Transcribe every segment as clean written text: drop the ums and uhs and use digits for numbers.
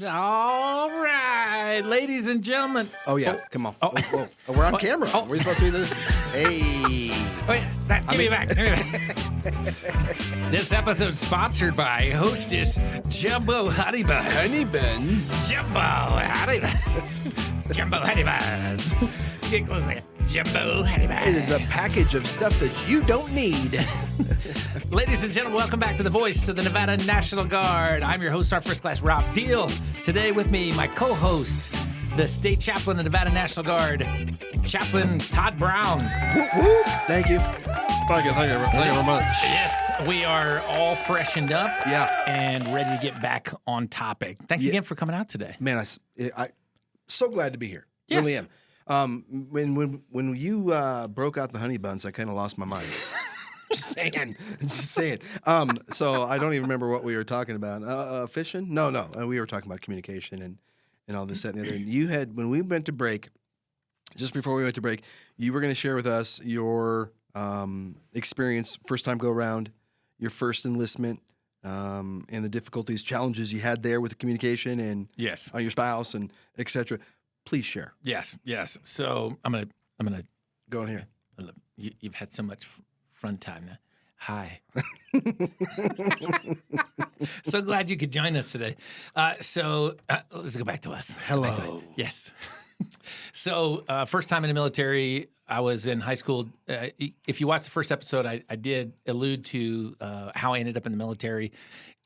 All right, ladies and gentlemen. Oh, yeah. Come on. Whoa. We're on camera. We're supposed to be this. Hey. Wait, give me back. This episode's sponsored by hostess Jumbo Honey Buns. Honey Buns. Jumbo Honey Buns. Jumbo Honey Buns. Get close there. Jumbo Honey Buns. It is a package of stuff that you don't need. Ladies and gentlemen, welcome back to the voice of the Nevada National Guard. I'm your host, our first class Rob Deal. Today with me, my co-host, the State Chaplain of the Nevada National Guard, Chaplain Todd Brown. Whoop, whoop. Thank you. Thank you very much. Yes, we are all freshened up and ready to get back on topic. Thanks again for coming out today. Man, I'm so glad to be here. Yes. Really am. When you broke out the honey buns, I kind of lost my mind. Just saying. So I don't even remember what we were talking about. Fishing? No. We were talking about communication and all this, that, and the other. And you had, when we went to break, just before we went to break, you were going to share with us your experience, first time go around, your first enlistment, and the difficulties, challenges you had there with the communication and your spouse and et cetera. Please share. Yes. So I'm gonna go in here. You've had so much fun time now. Hi. So glad you could join us today. So let's go back to us. Hello. Yes. So first time in the military, I was in high school. If you watch the first episode, I did allude to how I ended up in the military.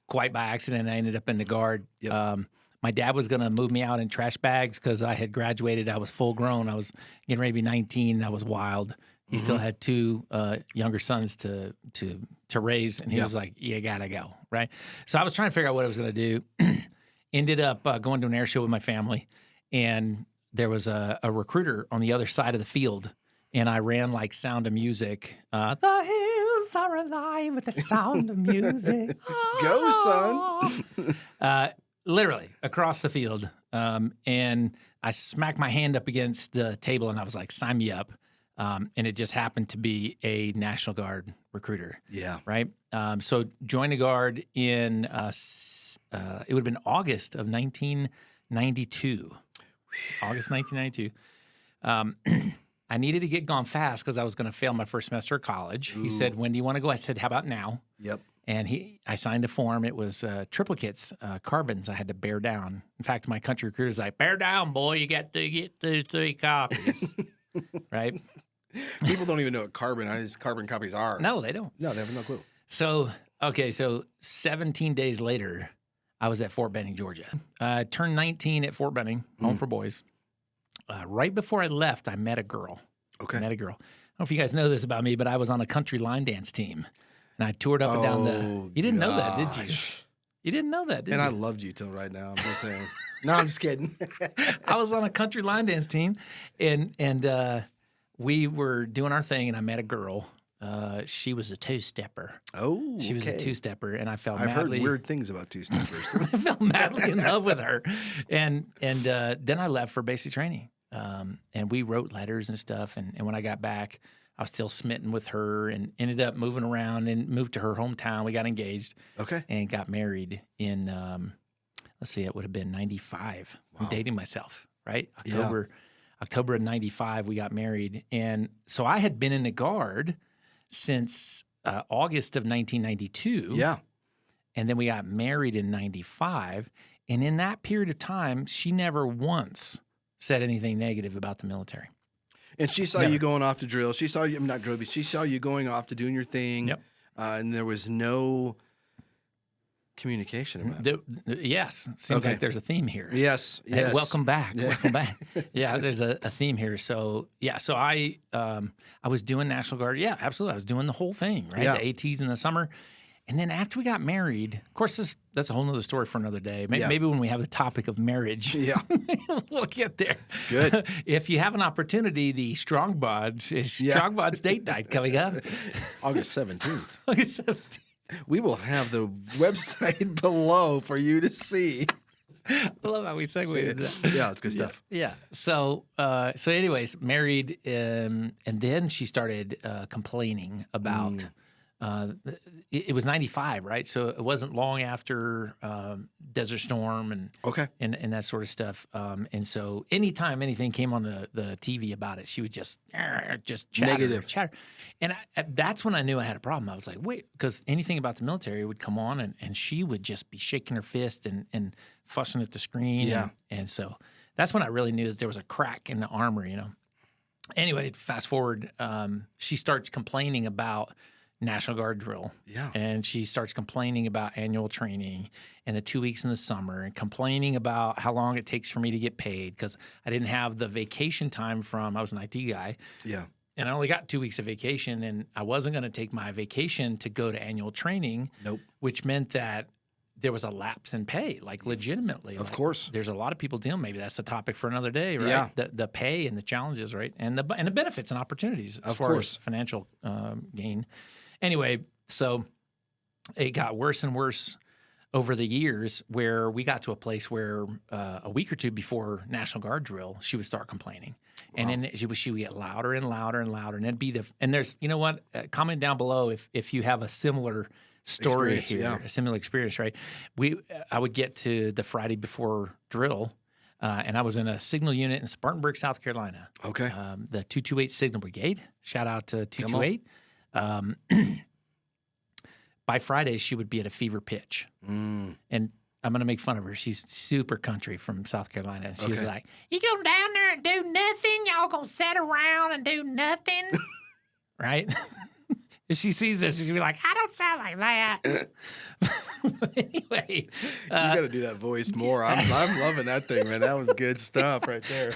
Quite by accident, I ended up in the Guard. Yep. My dad was going to move me out in trash bags because I had graduated. I was full grown. I was getting ready to be 19. I was wild. He still had two younger sons to raise, and he was like, "You gotta go," right? So I was trying to figure out what I was going to do. Ended up going to an air show with my family, and there was a recruiter on the other side of the field, and I ran like Sound of Music. The hills are alive with the sound of music. Go, son. Literally across the field, and I smacked my hand up against the table, and I was like, "Sign me up." And it just happened to be a National Guard recruiter. Yeah. Right? So joined the Guard in, it would have been August of 1992. August 1992. I needed to get gone fast because I was going to fail my first semester of college. Ooh. He said, "When do you want to go?" I said, "How about now?" Yep. And I signed a form. It was triplicates, carbons I had to bear down. In fact, my country recruiter's like, "Bear down, boy. You got to get 3 copies." Right? People don't even know what carbon copies are. No, they don't. No, they have no clue. So 17 days later, I was at Fort Benning, Georgia. Turned 19 at Fort Benning, home for boys. Right before I left, I met a girl. Okay. I don't know if you guys know this about me, but I was on a country line dance team. And I toured up and down the... You didn't know that, did you? You didn't know that, did you? And I loved you till right now. I'm just saying. No, I'm just kidding. I was on a country line dance team, and we were doing our thing, and I met a girl. She was a two-stepper. Oh, she was a two-stepper, and I fell I've madly. heard weird things about two-steppers. I fell madly in love with her, and then I left for basic training, and we wrote letters and stuff. And when I got back, I was still smitten with her, and ended up moving around and moved to her hometown. We got engaged, and got married in. Let's see, it would have been 95. Wow. I'm dating myself, right? October of 95, we got married. And so I had been in the Guard since August of 1992. Yeah. And then we got married in 95. And in that period of time, she never once said anything negative about the military. And she saw you going off to drill. She saw you, not drill, but she saw you going off to doing your thing. Yep. And there was no communication about it. Yes. Seems like there's a theme here. Yes. Hey, welcome back. Yeah. Welcome back. Yeah, there's a theme here. So, so I was doing National Guard. Yeah, absolutely. I was doing the whole thing, right? Yeah. The ATs in the summer. And then after we got married, of course, that's a whole other story for another day. Maybe when we have the topic of marriage, we'll get there. Good. If you have an opportunity, the Strong Bod's date night coming up. August 17th. August 17th. We will have the website below for you to see. I love how we segue into that. Yeah, it's good stuff. Yeah. So anyways, married, and then she started complaining about it was 95, right? So it wasn't long after Desert Storm and that sort of stuff. And so anytime anything came on the TV about it, she would just chatter. And that's when I knew I had a problem. I was like, wait, because anything about the military would come on and she would just be shaking her fist and fussing at the screen. Yeah. And so that's when I really knew that there was a crack in the armor, Anyway, fast forward, she starts complaining about National Guard drill. Yeah. And she starts complaining about annual training and the 2 weeks in the summer and complaining about how long it takes for me to get paid because I didn't have the vacation time I was an IT guy. Yeah. And I only got 2 weeks of vacation and I wasn't going to take my vacation to go to annual training. Nope. Which meant that there was a lapse in pay, legitimately. Of course. There's a lot of people dealing. Maybe that's a topic for another day, right? Yeah. The pay and the challenges, right? And the benefits and opportunities as far as financial gain. Anyway, so it got worse and worse over the years where we got to a place where a week or two before National Guard drill, she would start complaining. Wow. And then she would get louder and louder and louder. And it'd be and there's, comment down below if you have a similar story here, a similar experience, right? I would get to the Friday before drill, and I was in a signal unit in Spartanburg, South Carolina. Okay. The 228 Signal Brigade. Shout out to 228. By Friday, she would be at a fever pitch. And I'm going to make fun of her. She's super country from South Carolina. She was like, you go down there and do nothing? Y'all going to sit around and do nothing? Right? If she sees this, she'll be like, I don't sound like that. Anyway. You got to do that voice more. I'm loving that thing, man. That was good stuff right there.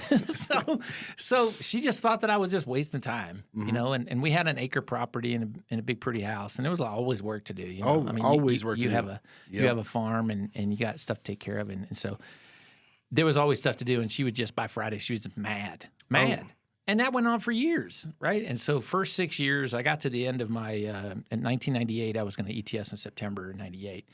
So she just thought that I was just wasting time, and we had an acre property and a big pretty house, and there was always work to do. Always work to do. You have a farm and you got stuff to take care of. And so there was always stuff to do. And she would just, by Friday, she was mad. Oh. And that went on for years, right? And so first 6 years, I got to the end of my, in 1998, I was going to ETS in September of 98.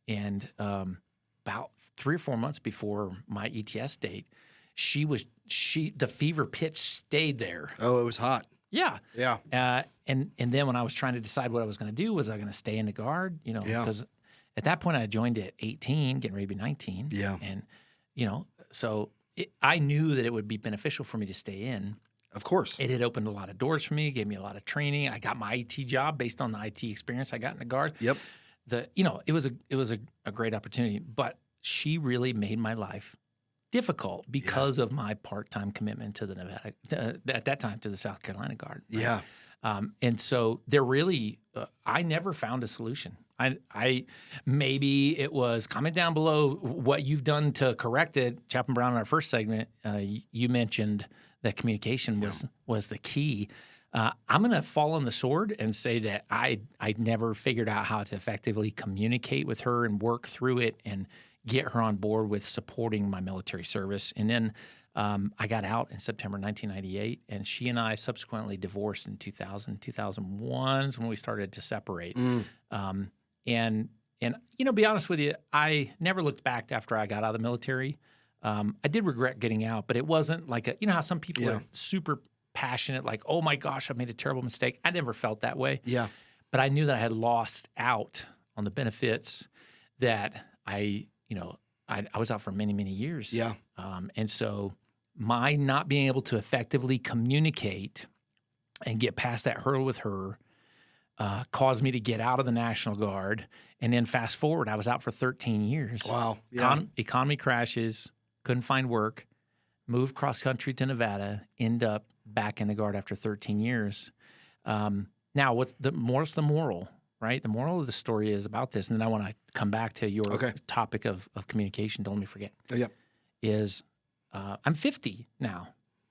And about 3 or 4 months before my ETS date, the fever pitch stayed there. Oh, it was hot. Yeah. Yeah. And then when I was trying to decide what I was going to do, was I going to stay in the Guard? Because at that point I joined at 18, getting ready to be 19. Yeah. And, so I knew that it would be beneficial for me to stay in. Of course. It had opened a lot of doors for me, gave me a lot of training. I got my IT job based on the IT experience I got in the Guard. Yep. It was a great opportunity, but she really made my life difficult because of my part-time commitment to the Nevada, at that time, to the South Carolina Guard. Right? Yeah. And so there really, I never found a solution. I maybe it was, comment down below what you've done to correct it. Chaplain Brown, in our first segment, you mentioned that communication was the key. I'm going to fall on the sword and say that I never figured out how to effectively communicate with her and work through it and get her on board with supporting my military service. And then I got out in September 1998, and she and I subsequently divorced in 2001 is when we started to separate. And be honest with you, I never looked back after I got out of the military. I did regret getting out, but it wasn't like how some people are super passionate, like, oh my gosh, I made a terrible mistake. I never felt that way. Yeah. But I knew that I had lost out on the benefits that I was out for many, many years. Yeah. And so my not being able to effectively communicate and get past that hurdle with her caused me to get out of the National Guard. And then fast forward, I was out for 13 years. Wow. Yeah. Economy crashes, couldn't find work, moved cross country to Nevada, end up back in the Guard after 13 years. Now, what's the moral, right? The moral of the story is about this, and then I want to come back to your topic of communication. Don't let me forget. Oh, yeah. Is I'm 50 now,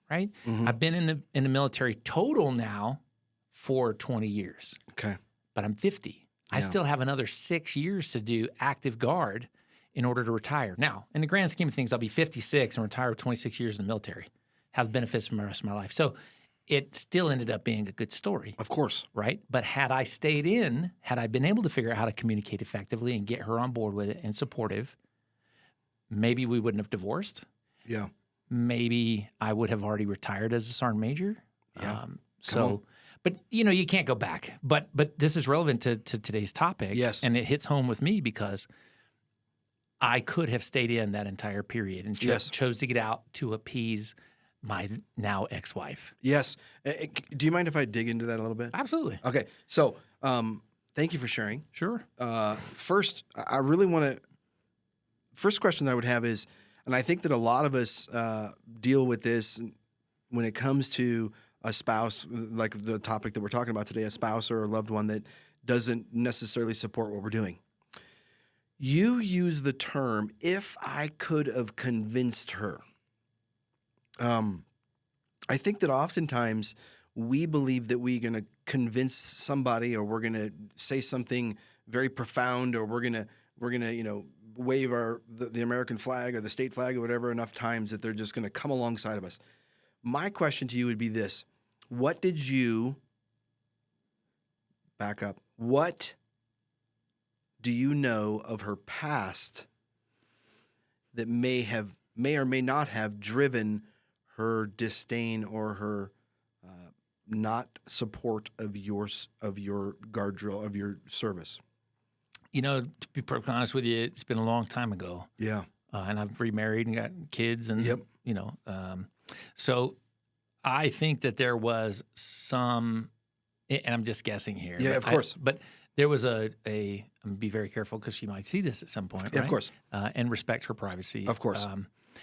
right? Mm-hmm. I've been in the military total now for 20 years. Okay. But I'm 50. Yeah. I still have another 6 years to do active Guard in order to retire. Now, in the grand scheme of things, I'll be 56 and retire with 26 years in the military, have benefits from the rest of my life. So it still ended up being a good story. Of course. Right? But had I stayed in, had I been able to figure out how to communicate effectively and get her on board with it and supportive, maybe we wouldn't have divorced. Yeah. Maybe I would have already retired as a sergeant major. Yeah. But you can't go back. But this is relevant to today's topic. Yes. And it hits home with me because I could have stayed in that entire period and chose to get out to appease my now ex-wife. Yes. Do you mind if I dig into that a little bit? Absolutely. Okay. So, thank you for sharing. Sure. First, I really want to. First question that I would have is, and I think that a lot of us deal with this when it comes to a spouse, like the topic that we're talking about today, a spouse or a loved one that doesn't necessarily support what we're doing. You use the term, if I could have convinced her. I think that oftentimes we believe that we're going to convince somebody, or we're going to say something very profound, or we're going to wave the American flag or the state flag or whatever enough times that they're just going to come alongside of us. My question to you would be this: what did you back up? What do you know of her past that may or may not have driven her disdain or her not support of your guardrail of your service? To be perfectly honest with you, it's been a long time ago. Yeah. And I've remarried and got kids, and Yep. So I think that there was some, and I'm just guessing here. Yeah, of course. But there was I'm gonna be very careful because she might see this at some point. Yeah, right? of course. And respect her privacy. Of course.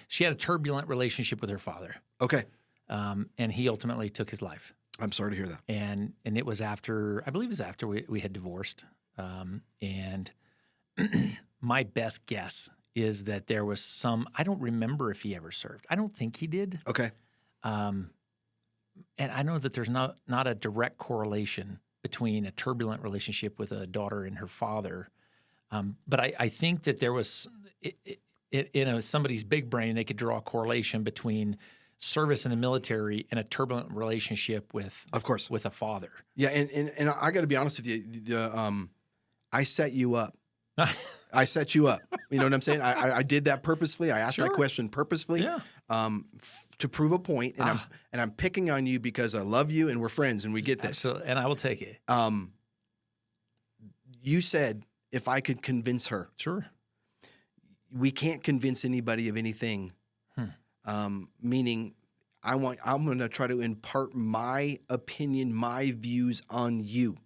She had a turbulent relationship with her father. Okay. And he ultimately took his life. I'm sorry to hear that. And it was after, I believe it was after we had divorced. And my best guess is that there was I don't remember if he ever served. I don't think he did. Okay. And I know that there's not a direct correlation between a turbulent relationship with a daughter and her father. But I think that there was, somebody's big brain, they could draw a correlation between service in the military and a turbulent relationship with, of course, with a father. Yeah, and I got to be honest with you. I set you up. I set you up. You know what I'm saying? I did that purposefully. I asked that question purposefully. Yeah. To prove a point, and I'm picking on you because I love you and we're friends and we get this. Absolutely. And I will take it. You said if I could convince her. Sure. We can't convince anybody of anything. Meaning, I'm going to try to impart my opinion, my views on you.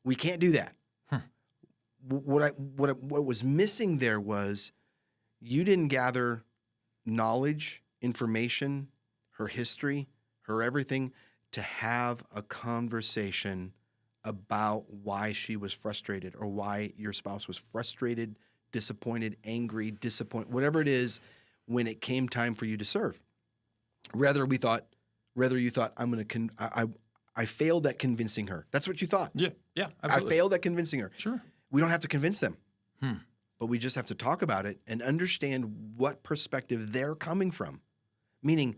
We can't do that. What was missing there was you didn't gather knowledge, information, her history, her everything, to have a conversation about why she was frustrated or why your spouse was frustrated, disappointed, angry, whatever it is when it came time for you to serve. Rather you thought I failed at convincing her. That's what you thought. Yeah, absolutely. I failed at convincing her. Sure. We don't have to convince them. But we just have to talk about it and understand what perspective they're coming from. Meaning,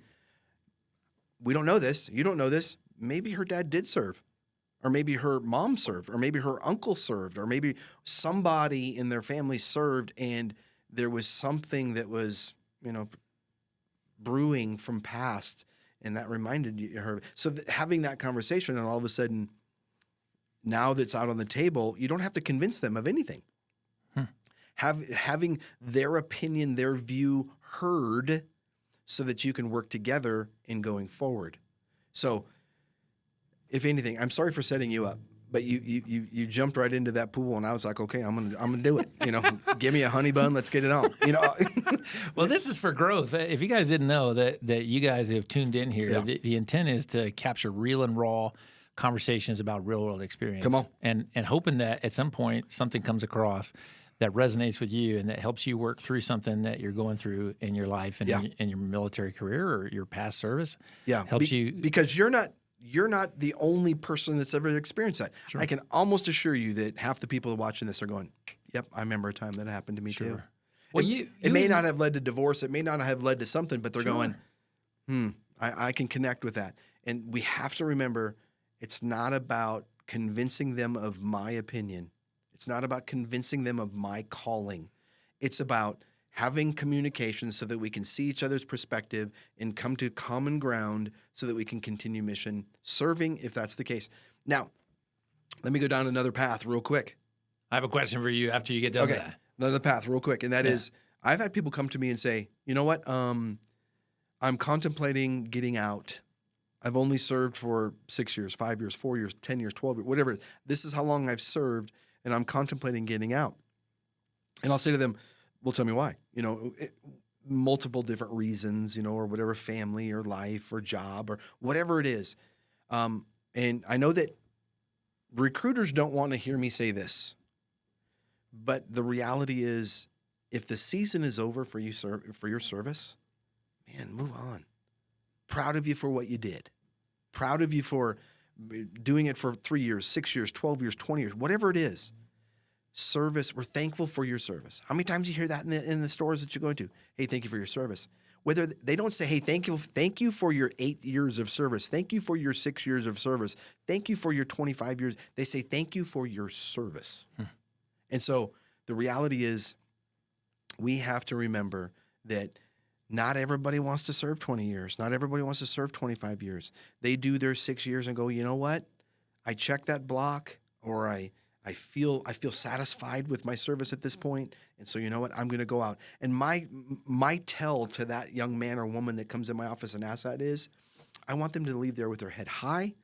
we don't know this. You don't know this. Maybe her dad did serve, or maybe her mom served, or maybe her uncle served, or maybe somebody in their family served, and there was something that was, brewing from past, and that reminded her. So having that conversation, and all of a sudden, now that's out on the table, you don't have to convince them of anything. Having their opinion, their view heard, so that you can work together in going forward. So, if anything, I'm sorry for setting you up, but you jumped right into that pool, and I was like, okay, I'm gonna do it. Give me a honey bun, let's get it on. Well, this is for growth. If you guys didn't know that you guys have tuned in here, the intent is to capture real and raw conversations about real world experience. Come on, and hoping that at some point something comes across that resonates with you and that helps you work through something that you're going through in your life and in your military career or your past service. Yeah, helps you because you're not the only person that's ever experienced that. Sure. I can almost assure you that half the people watching this are going, "Yep, I remember a time that happened to me too." Well, it may not have led to divorce. It may not have led to something, but they're going, I can connect with that. And we have to remember, it's not about convincing them of my opinion. It's not about convincing them of my calling. It's about having communication so that we can see each other's perspective and come to common ground so that we can continue mission serving if that's the case. Now, let me go down another path real quick. I have a question for you after you get done with that. Another path real quick. And that is, I've had people come to me and say, you know what? I'm contemplating getting out. I've only served for 6 years, 5 years, 4 years, 10 years, 12 years, whatever. This is how long I've served, and I'm contemplating getting out. And I'll say to them, well, tell me why. Multiple different reasons, or whatever, family or life or job or whatever it is. And I know that recruiters don't want to hear me say this, but the reality is, if the season is over for you, for your service, man, move on. Proud of you for what you did. Proud of you for doing it for 3 years, 6 years, 12 years, 20 years, whatever it is. Service, we're thankful for your service. How many times you hear that in the stores that you're going to? Hey, thank you for your service. Whether they don't say, hey, thank you for your 8 years of service. Thank you for your 6 years of service. Thank you for your 25 years. They say, thank you for your service. And so the reality is, we have to remember that not everybody wants to serve 20 years. Not everybody wants to serve 25 years. They do their 6 years and go, you know what? I check that block, or I feel satisfied with my service at this point. And so, you know what? I'm going to go out. And my tell to that young man or woman that comes in my office and asks that is, I want them to leave there with their head high,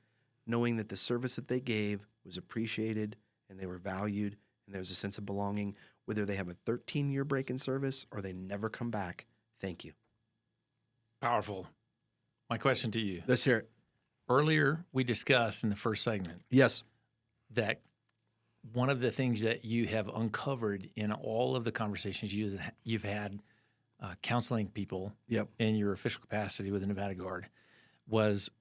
knowing that the service that they gave was appreciated and they were valued and there was a sense of belonging, whether they have a 13-year break in service or they never come back. Thank you. Powerful. My question to you. Let's hear it. Earlier, we discussed in the first segment Yes. that one of the things that you have uncovered in all of the conversations you've had counseling people in your official capacity with the Nevada Guard was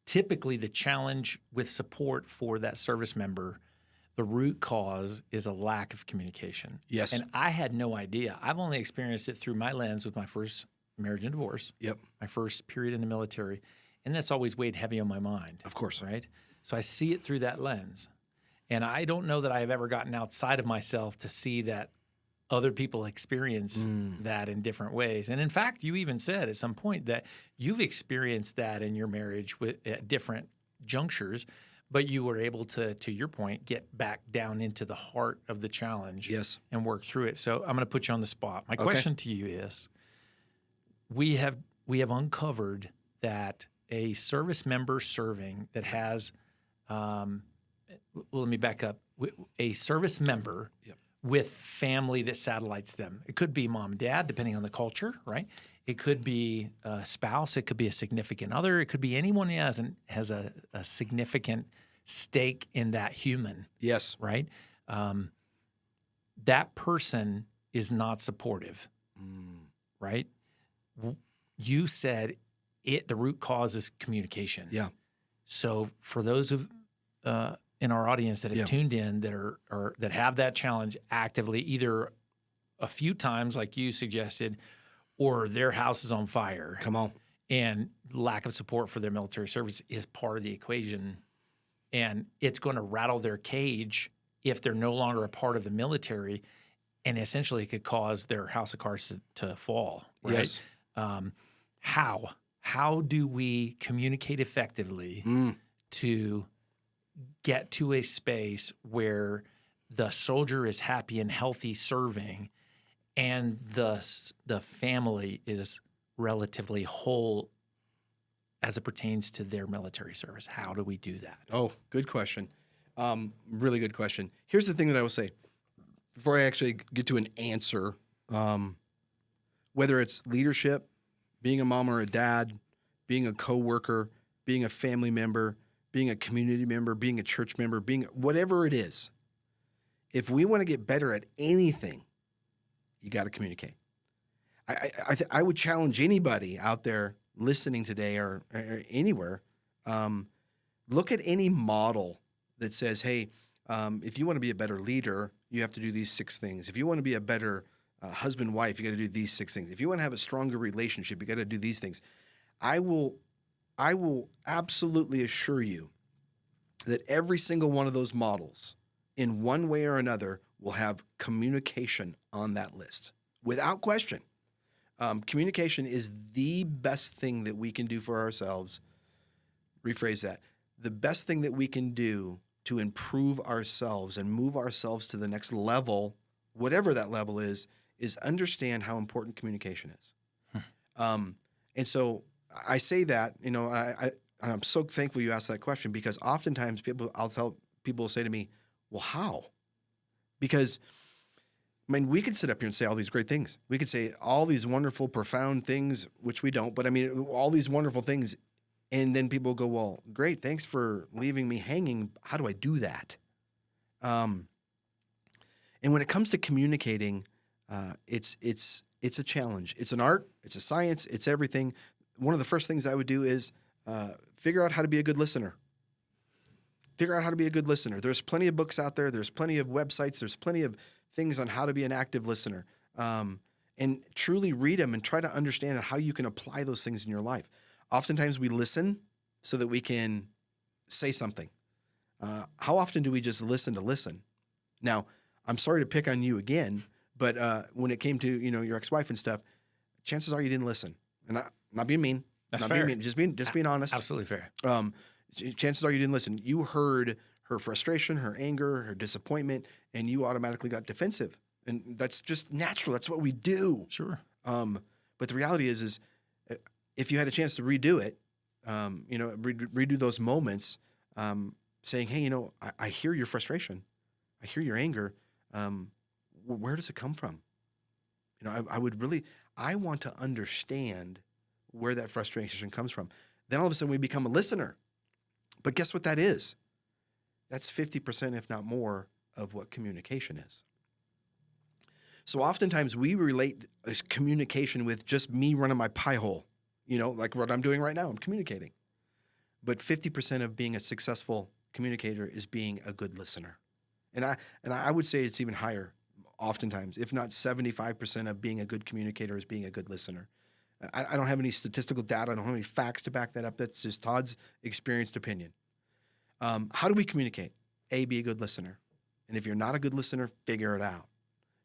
typically the challenge with support for that service member. The root cause is a lack of communication. Yes. And I had no idea. I've only experienced it through my lens with my first marriage and divorce. Yep. My first period in the military. And that's always weighed heavy on my mind. Of course. Right? So I see it through that lens. And I don't know that I have ever gotten outside of myself to see that other people experience that in different ways. And in fact, you even said at some point that you've experienced that in your marriage at different junctures, but you were able to your point, get back down into the heart of the challenge and work through it. So I'm going to put you on the spot. My question to you is, we have uncovered that a service member serving that has let me back up. A service member with family that satellites them. It could be mom, dad, depending on the culture, right? It could be a spouse. It could be a significant other. It could be anyone who has a significant stake in that human. Yes. Right? That person is not supportive, right? You said the root cause is communication. Yeah. So for those of in our audience that have tuned in that have that challenge actively, either a few times like you suggested, or their house is on fire. Come on. And lack of support for their military service is part of the equation. And it's going to rattle their cage if they're no longer a part of the military, and essentially it could cause their house of cards to fall. Right? Yes. How do we communicate effectively to get to a space where the soldier is happy and healthy serving, and the family is relatively whole as it pertains to their military service? How do we do that? Oh, good question. Really good question. Here's the thing that I will say before I actually get to an answer. Whether it's leadership, being a mom or a dad, being a coworker, being a family member, being a community member, being a church member, being whatever it is, if we want to get better at anything, you got to communicate. I would challenge anybody out there listening today or anywhere, look at any model that says, hey, if you want to be a better leader, you have to do these 6 things. If you want to be a better husband, wife, you got to do these 6 things. If you want to have a stronger relationship, you got to do these things. I will absolutely assure you that every single one of those models, in one way or another, will have communication on that list. without question. Communication is the best thing that we can do for ourselves. Rephrase that. The best thing that we can do to improve ourselves and move ourselves to the next level, whatever that level is understand how important communication is. And so I say that, I'm so thankful you asked that question, because oftentimes people say to me, well, how? Because we could sit up here and say all these great things. We could say all these wonderful, profound things, which we don't, but all these wonderful things. And then people go, well, great, thanks for leaving me hanging. How do I do that? And when it comes to communicating, it's a challenge. It's an art. It's a science. It's everything. One of the first things I would do is figure out how to be a good listener. Figure out how to be a good listener. There's plenty of books out there. There's plenty of websites. There's plenty of things on how to be an active listener. And truly read them and try to understand how you can apply those things in your life. Oftentimes we listen so that we can say something. How often do we just listen to listen? Now, I'm sorry to pick on you again, but when it came to your ex-wife and stuff, chances are you didn't listen. And I'm not being mean. That's not fair. Being mean, just being honest. Absolutely fair. Chances are you didn't listen. You heard her frustration, her anger, her disappointment, and you automatically got defensive. And that's just natural. That's what we do. Sure. But the reality is if you had a chance to redo it, redo those moments, saying, hey, I hear your frustration. I hear your anger. Where does it come from? I want to understand where that frustration comes from. Then all of a sudden we become a listener. But guess what that is? That's 50%, if not more, of what communication is. So oftentimes we relate communication with just me running my pie hole, like what I'm doing right now. I'm communicating. But 50% of being a successful communicator is being a good listener. And I would say it's even higher oftentimes, if not 75% of being a good communicator is being a good listener. I don't have any statistical data. I don't have any facts to back that up. That's just Todd's experienced opinion. How do we communicate? A, be a good listener. And if you're not a good listener, figure it out.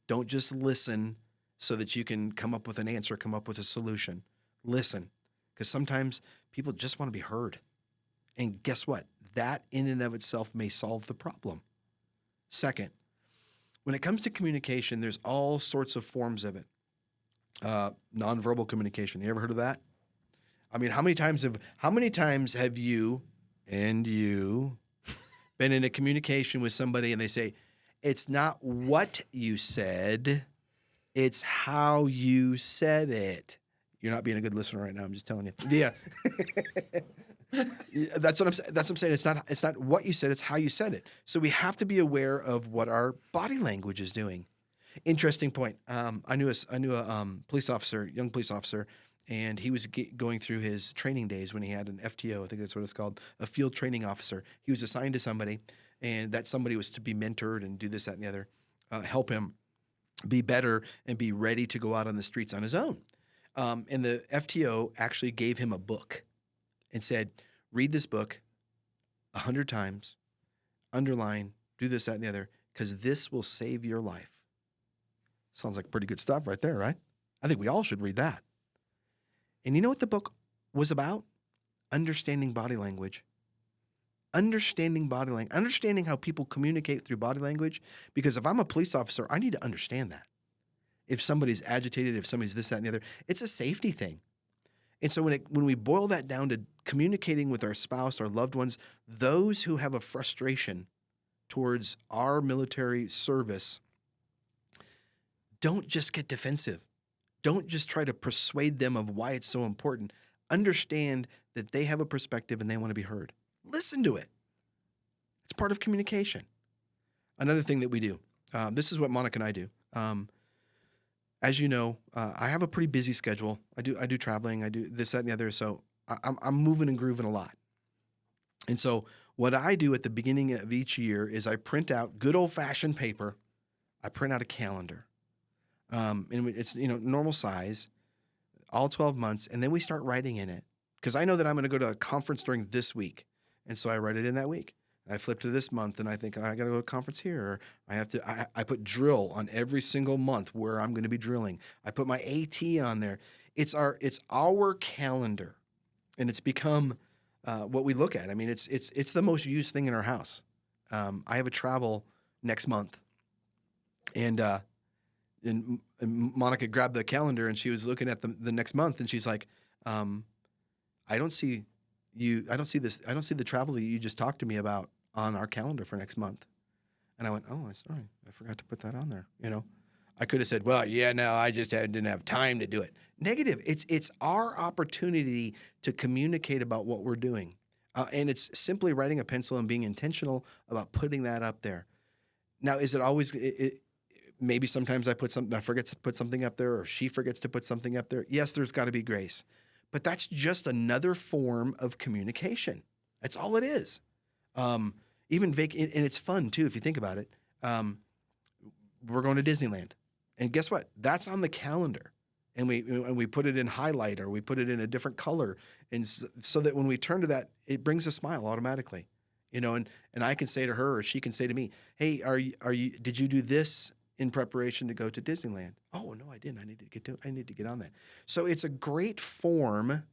Don't just listen so that you can come up with an answer, come up with a solution. Listen, because sometimes people just want to be heard. And guess what? That in and of itself may solve the problem. Second, when it comes to communication, there's all sorts of forms of it. Nonverbal communication. You ever heard of that? How many times have you been in a communication with somebody and they say, it's not what you said, it's how you said it. You're not being a good listener right now. I'm just telling you. Yeah. That's what I'm saying. It's not what you said, it's how you said it. So we have to be aware of what our body language is doing. Interesting point. I knew a police officer, young police officer, and he was going through his training days when he had an FTO. I think that's what it's called, a field training officer. He was assigned to somebody, and that somebody was to be mentored and do this, that, and the other, help him be better and be ready to go out on the streets on his own. And the FTO actually gave him a book and said, read this book 100 times, underline, do this, that, and the other, because this will save your life. Sounds like pretty good stuff right there, right? I think we all should read that. And you know what the book was about? Understanding body language. Understanding body language. Understanding how people communicate through body language. Because if I'm a police officer, I need to understand that. If somebody's agitated, if somebody's this, that, and the other, it's a safety thing. And so when we boil that down to communicating with our spouse, our loved ones, those who have a frustration towards our military service, don't just get defensive. Don't just try to persuade them of why it's so important. Understand that they have a perspective and they want to be heard. Listen to it. It's part of communication. Another thing that we do, this is what Monica and I do. As you know, I have a pretty busy schedule. I do traveling. I do this, that, and the other. So I'm moving and grooving a lot. And so what I do at the beginning of each year is I print out good old-fashioned paper. I print out a calendar. And it's normal size, all 12 months, and then we start writing in it. Because I know that I'm going to go to a conference during this week, and so I write it in that week. I flip to this month and I think, oh, I got to go to a conference here. Or I put drill on every single month where I'm going to be drilling. I put my AT on there. It's our calendar, and it's become what we look at. I mean, it's the most used thing in our house. I have a travel next month, and Monica grabbed the calendar and she was looking at the next month, and she's like, I don't see the travel that you just talked to me about on our calendar for next month. And I went, oh, sorry, I forgot to put that on there. I could have said, well, yeah, no, I just didn't have time to do it. Negative. It's our opportunity to communicate about what we're doing. And it's simply writing a pencil and being intentional about putting that up there. Now, is it always, maybe sometimes I forget to put something up there, or she forgets to put something up there. Yes, there's got to be grace. But that's just another form of communication. That's all it is. And it's fun too, if you think about it. We're going to Disneyland, and guess what? That's on the calendar, and we put it in highlight, or we put it in a different color, and so that when we turn to that, it brings a smile automatically. And I can say to her, or she can say to me, "Hey, did you do this in preparation to go to Disneyland?" Oh, no, I didn't. I need to get on that. So it's a great form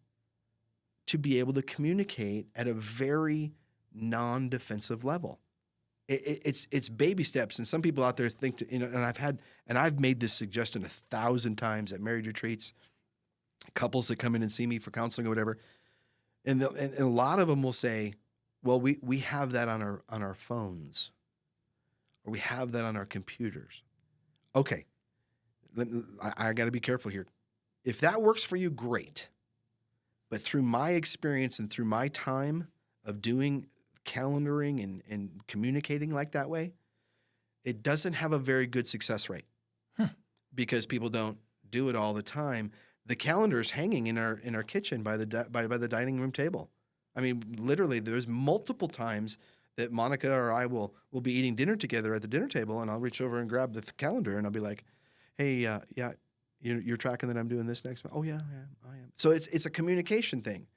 to be able to communicate at a very non-defensive level. It's baby steps. And some people out there think, and I've made this suggestion 1,000 times at marriage retreats, couples that come in and see me for counseling or whatever. And a lot of them will say, well, we have that on our phones, or we have that on our computers. Okay, I got to be careful here. If that works for you, great. But through my experience and through my time of doing calendaring and communicating like that way, it doesn't have a very good success rate because people don't do it all the time. The calendar is hanging in our kitchen by the dining room table. I mean, literally, there's multiple times that Monica or I will be eating dinner together at the dinner table, and I'll reach over and grab the calendar, and I'll be like, "Hey, yeah, you're tracking that I'm doing this next month?" "Oh yeah, I am." So it's a communication thing.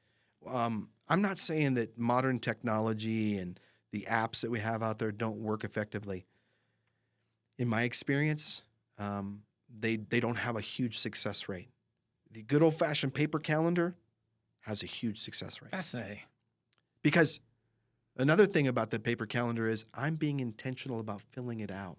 I'm not saying that modern technology and the apps that we have out there don't work effectively. In my experience, they don't have a huge success rate. The good old-fashioned paper calendar has a huge success rate. Fascinating. Because another thing about the paper calendar is I'm being intentional about filling it out.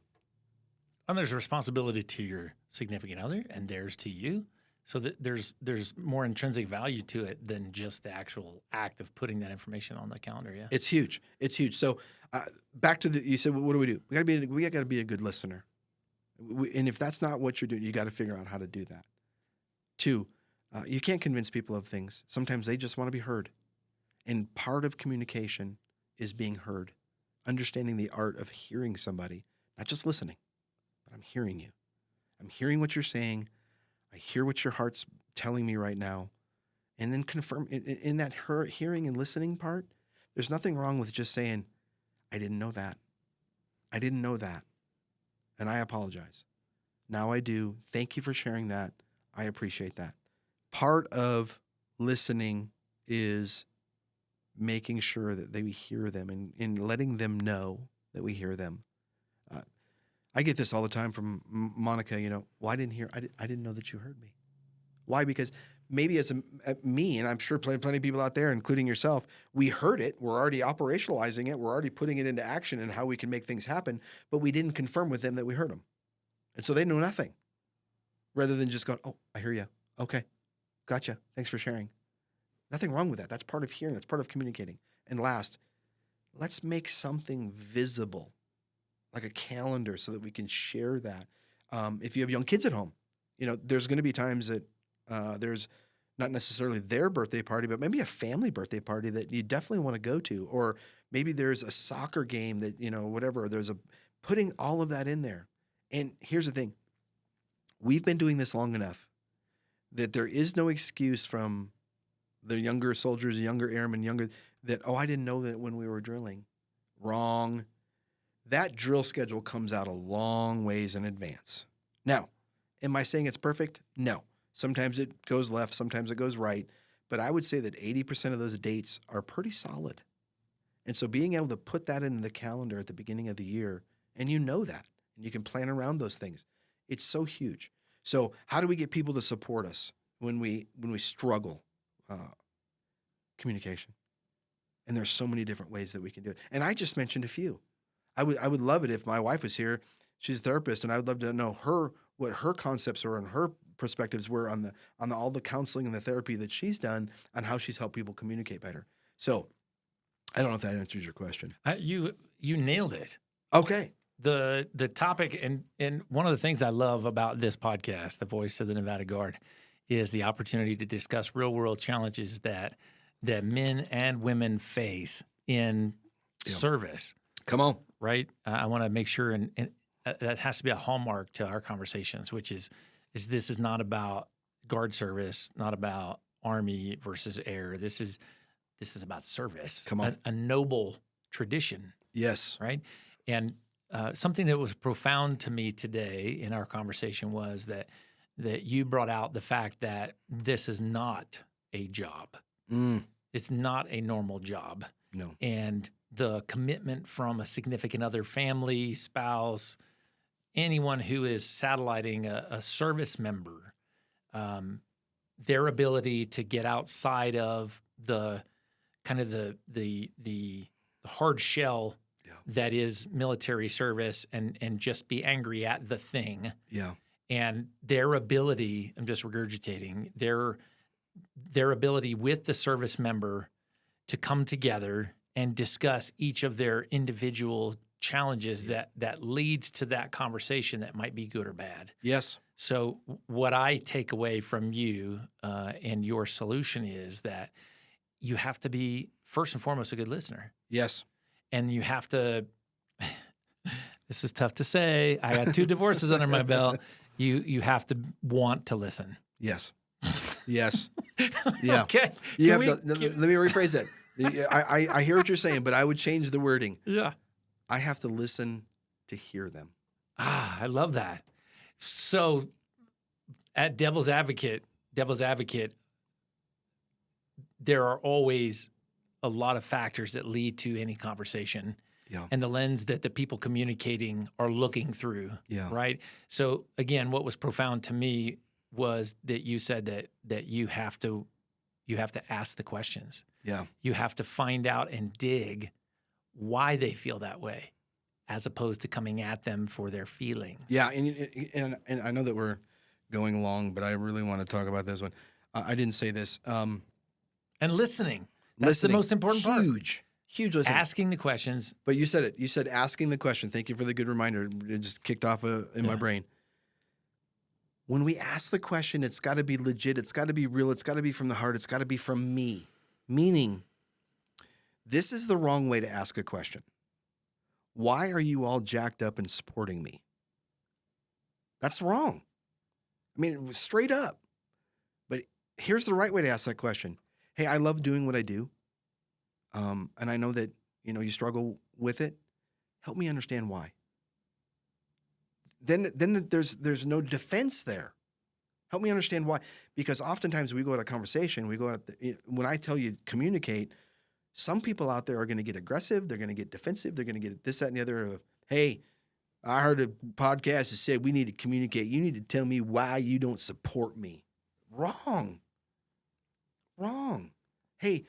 And there's a responsibility to your significant other and theirs to you. So that there's more intrinsic value to it than just the actual act of putting that information on the calendar. Yeah, it's huge. It's huge. So back to you said, well, what do? We got to be a good listener. And if that's not what you're doing, you got to figure out how to do that. 2, you can't convince people of things. Sometimes they just want to be heard. And part of communication is being heard, understanding the art of hearing somebody, not just listening, but I'm hearing you. I'm hearing what you're saying. I hear what your heart's telling me right now. And then confirm in that hearing and listening part, there's nothing wrong with just saying, I didn't know that. I didn't know that. And I apologize. Now I do. Thank you for sharing that. I appreciate that. Part of listening is making sure that we hear them and letting them know that we hear them. I get this all the time from Monica, well, I didn't know that you heard me. Why? Because maybe as me, and I'm sure plenty of people out there, including yourself, we heard it. We're already operationalizing it. We're already putting it into action and how we can make things happen, but we didn't confirm with them that we heard them. And so they know nothing rather than just going, oh, I hear you. Okay. Gotcha. Thanks for sharing. Nothing wrong with that. That's part of hearing. That's part of communicating. And last, let's make something visible, like a calendar, so that we can share that. If you have young kids at home, there's going to be times that there's not necessarily their birthday party, but maybe a family birthday party that you definitely want to go to, or maybe there's a soccer game that, whatever, putting all of that in there. And here's the thing. We've been doing this long enough that there is no excuse from the younger soldiers, younger airmen, that, oh, I didn't know that when we were drilling. Wrong. That drill schedule comes out a long ways in advance. Now, am I saying it's perfect? No. Sometimes it goes left, sometimes it goes right. But I would say that 80% of those dates are pretty solid. And so being able to put that into the calendar at the beginning of the year, and you know that, and you can plan around those things, it's so huge. So how do we get people to support us when we struggle? Communication. And there's so many different ways that we can do it. And I just mentioned a few. I would love it if my wife was here. She's a therapist, and I would love to know what her concepts are and her perspectives were on all the counseling and the therapy that she's done on how she's helped people communicate better. So I don't know if that answers your question. You nailed it. Okay. The topic, and one of the things I love about this podcast, The Voice of the Nevada Guard, is the opportunity to discuss real world challenges that men and women face in service. Come on. Right? I want to make sure, and that has to be a hallmark to our conversations, which is this is not about guard service, not about Army versus Air. This is about service. Come on. A noble tradition. Yes. Right? And something that was profound to me today in our conversation was that you brought out the fact that this is not a job. It's not a normal job. No. And the commitment from a significant other, family, spouse, anyone who is satelliting a service member, their ability to get outside of the kind of the hard shell that is military service and just be angry at the thing. Yeah. And their ability, I'm just regurgitating, their ability with the service member to come together and discuss each of their individual challenges that leads to that conversation that might be good or bad. Yes. So what I take away from you and your solution is that you have to be, first and foremost, a good listener. Yes. And you have to, this is tough to say, I got 2 divorces under my belt. You have to want to listen. Yes. Yes. Yeah. Okay. Let me rephrase that. I hear what you're saying, but I would change the wording. Yeah. I have to listen to hear them. I love that. So at Devil's Advocate, there are always a lot of factors that lead to any conversation. Yeah. And the lens that the people communicating are looking through. Yeah. Right. So again, what was profound to me was that you said that you have to ask the questions. Yeah. You have to find out and dig why they feel that way, as opposed to coming at them for their feelings. Yeah, and I know that we're going long, but I really want to talk about this one. I didn't say this. And listening. That's the most important part. Huge listening. Asking the questions. But you said it. You said asking the question. Thank you for the good reminder. It just kicked off in my brain. When we ask the question, it's got to be legit. It's got to be real. It's got to be from the heart. It's got to be from me. Meaning, this is the wrong way to ask a question. Why are you all jacked up and supporting me? That's wrong. I mean, straight up. But here's the right way to ask that question. Hey, I love doing what I do. And I know that, you struggle with it. Help me understand why. Then there's no defense there. Help me understand why. Because oftentimes we go at a conversation, when I tell you communicate, some people out there are going to get aggressive. They're going to get defensive. They're going to get this, that, and the other of, hey, I heard a podcast that said we need to communicate. You need to tell me why you don't support me. Wrong. Hey,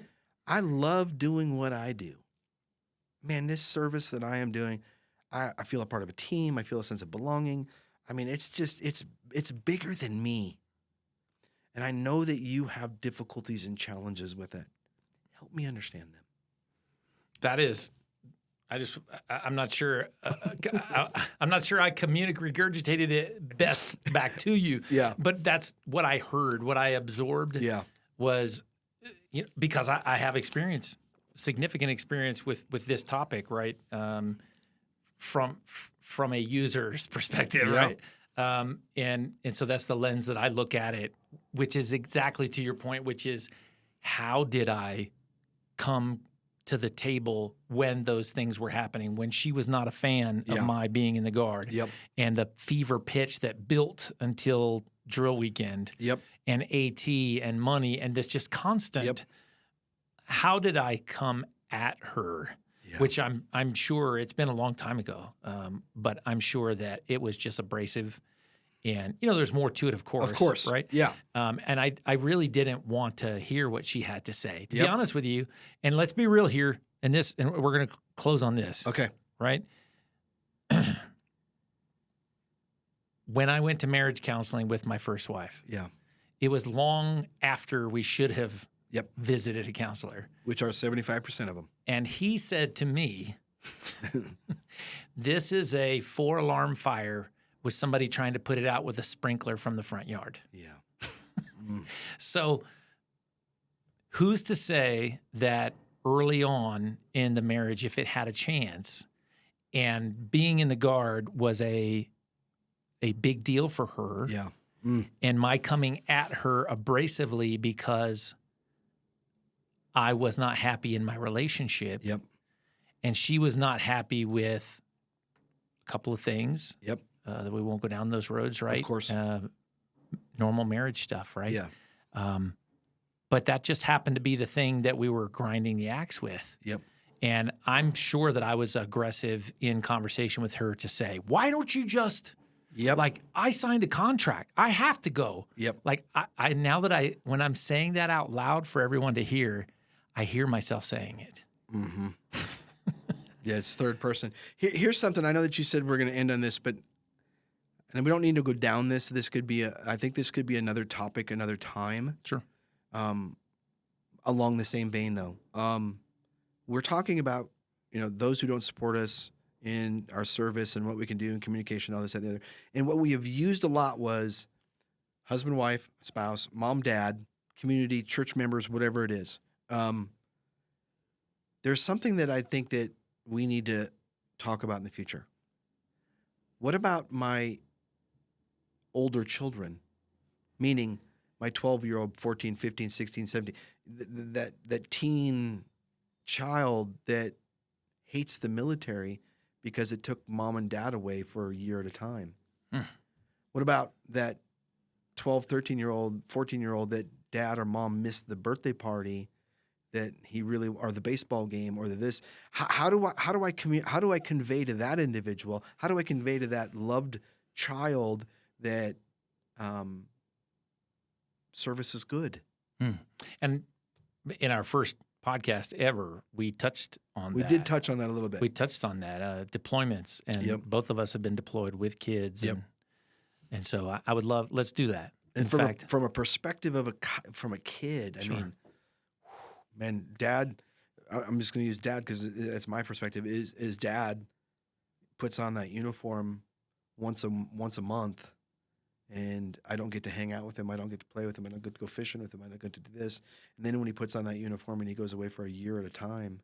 I love doing what I do. Man, this service that I am doing, I feel a part of a team. I feel a sense of belonging. I mean, it's bigger than me. And I know that you have difficulties and challenges with it. Help me understand them. That is, I'm not sure. I'm not sure I regurgitated it best back to you. Yeah. But that's what I heard, what I absorbed. Yeah. Was, because I have significant experience with this topic, right? From a user's perspective, Yeah. right? And so that's the lens that I look at it, which is exactly to your point, which is how did I come to the table when those things were happening, when she was not a fan of my being in the Guard, and the fever pitch that built until drill weekend, and AT and money and this just constant. How did I come at her which I'm sure it's been a long time ago, but I'm sure that it was just abrasive. And, there's more to it, of course. Of course. Right? Yeah. And I really didn't want to hear what she had to say, to Yep. be honest with you. And let's be real here. And we're going to close on this. Okay. Right? When I went to marriage counseling with my first wife, Yeah. it was long after we should have Yep. visited a counselor. Which are 75% of them. And he said to me, this is a 4-alarm fire with somebody trying to put it out with a sprinkler from the front yard. Yeah. So who's to say that early on in the marriage, if it had a chance, and being in the Guard was a big deal for her, Yeah. and my coming at her abrasively because I was not happy in my relationship, Yep. and she was not happy with a couple of things Yep. that we won't go down those roads, right? Of course. Normal marriage stuff, right? Yeah. But that just happened to be the thing that we were grinding the axe with. Yep. And I'm sure that I was aggressive in conversation with her to say, why don't you just, Yep. like, I signed a contract. I have to go. Yep. Like, I now that when I'm saying that out loud for everyone to hear, I hear myself saying it. Mm-hmm. Yeah, it's third person. Here's something. I know that you said we're going to end on this, but and we don't need to go down this. This could be I think this could be another topic, another time. Sure. Along the same vein, though, we're talking about those who don't support us in our service and what we can do in communication, all this, that, and the other. And what we have used a lot was husband, wife, spouse, mom, dad, community, church members, whatever it is. There's something that I think that we need to talk about in the future. What about my older children, meaning my 12-year-old, 14, 15, 16, 17, that teen child that hates the military because it took mom and dad away for a year at a time? What about that 12, 13-year-old, 14-year-old that dad or mom missed the birthday party that he really, or the baseball game, or this? How do I convey to that individual? How do I convey to that loved child that service is good? And in our first podcast ever, we touched on that. We did touch on that a little bit. We touched on that, deployments, and Yep. both of us have been deployed with kids. Yep. And so I would love, let's do that. And In from a perspective of from a kid, I mean, man, dad, I'm just going to use dad because that's my perspective, is dad puts on that uniform once a month, and I don't get to hang out with him. I don't get to play with him. I don't get to go fishing with him. I don't get to do this. And then when he puts on that uniform and he goes away for a year at a time,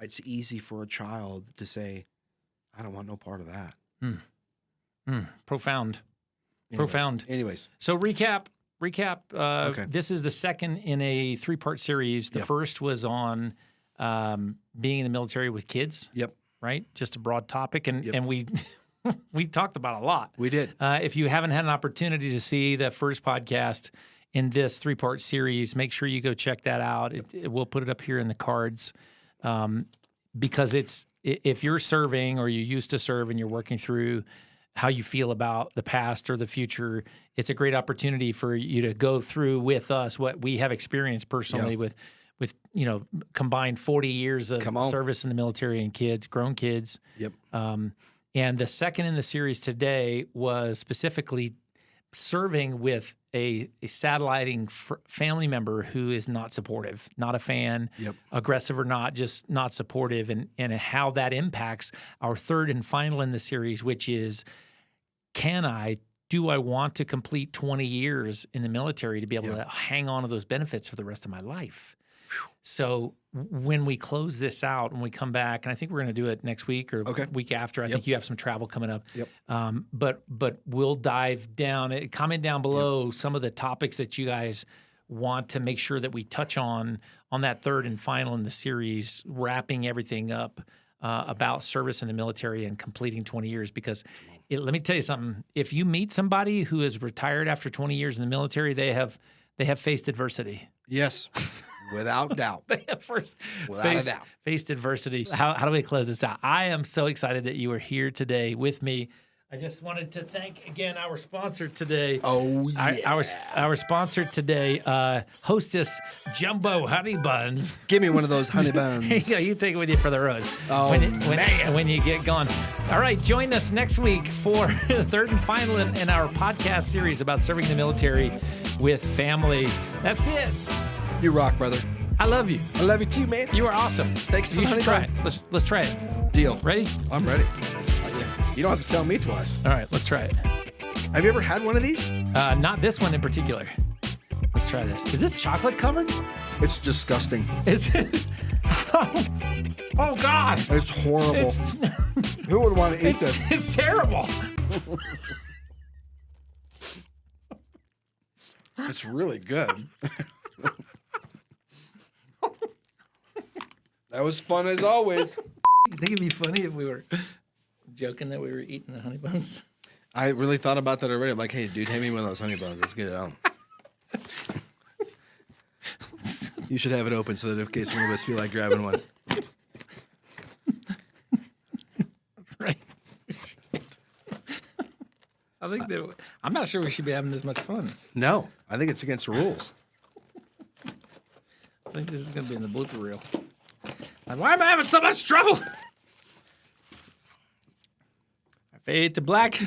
it's easy for a child to say, I don't want no part of that. Profound. Anyways, Profound. Anyways. So recap. Okay. This is the second in a 3-part series. The first was on being in the military with kids. Yep. Right? Just a broad topic. And Yep. and we talked about a lot. We did. If you haven't had an opportunity to see the first podcast in this 3-part series, make sure you go check that out. We'll put it up here in the cards because if you're serving or you used to serve and you're working through how you feel about the past or the future, it's a great opportunity for you to go through with us what we have experienced personally with combined 40 years of service in the military and kids, grown kids. Yep. And the second in the series today was specifically serving with a satelliting family member who is not supportive, not a fan, aggressive or not, just not supportive, and how that impacts our third and final in the series, which is, do I want to complete 20 years in the military to be able to hang on to those benefits for the rest of my life? So when we close this out, when we come back, and I think we're going to do it next week or week after. I think you have some travel coming up. But we'll dive down. Comment down below some of the topics that you guys want to make sure that we touch on that third and final in the series, wrapping everything up about service in the military and completing 20 years. Because let me tell you something. If you meet somebody who is retired after 20 years in the military, they have faced adversity. Yes. Without doubt. First, Without a doubt. faced adversity. How do we close this out? I am so excited that you were here today with me. I just wanted to thank again our sponsor today. Oh, yeah. Our sponsor today, Hostess Jumbo Honey Buns. Give me one of those honey buns. Here you go. You take it with you for the road. Oh, when you get going. All right, join us next week for the third and final in our podcast series about serving the military with family. That's it. You rock, brother. I love you. I love you too, man. You are awesome. Thanks for You the should honey try bun. it. Let's try it. Deal. Ready? I'm ready. You don't have to tell me twice. All right, let's try it. Have you ever had one of these? Not this one in particular. Let's try this. Is this chocolate covered? It's disgusting. Is it? Oh God! It's horrible. Who would want to eat this? It's terrible. It's really good. That was fun as always. You think it'd be funny if we were joking that we were eating the honey buns? I really thought about that already. I'm like, hey, dude, hand me one of those honey buns. Let's get it on. You should have it open so that in case one of us feel like grabbing one. Right. I'm not sure we should be having this much fun. No, I think it's against the rules. I think this is going to be in the blooper reel. Like, why am I having so much trouble? Fade to black.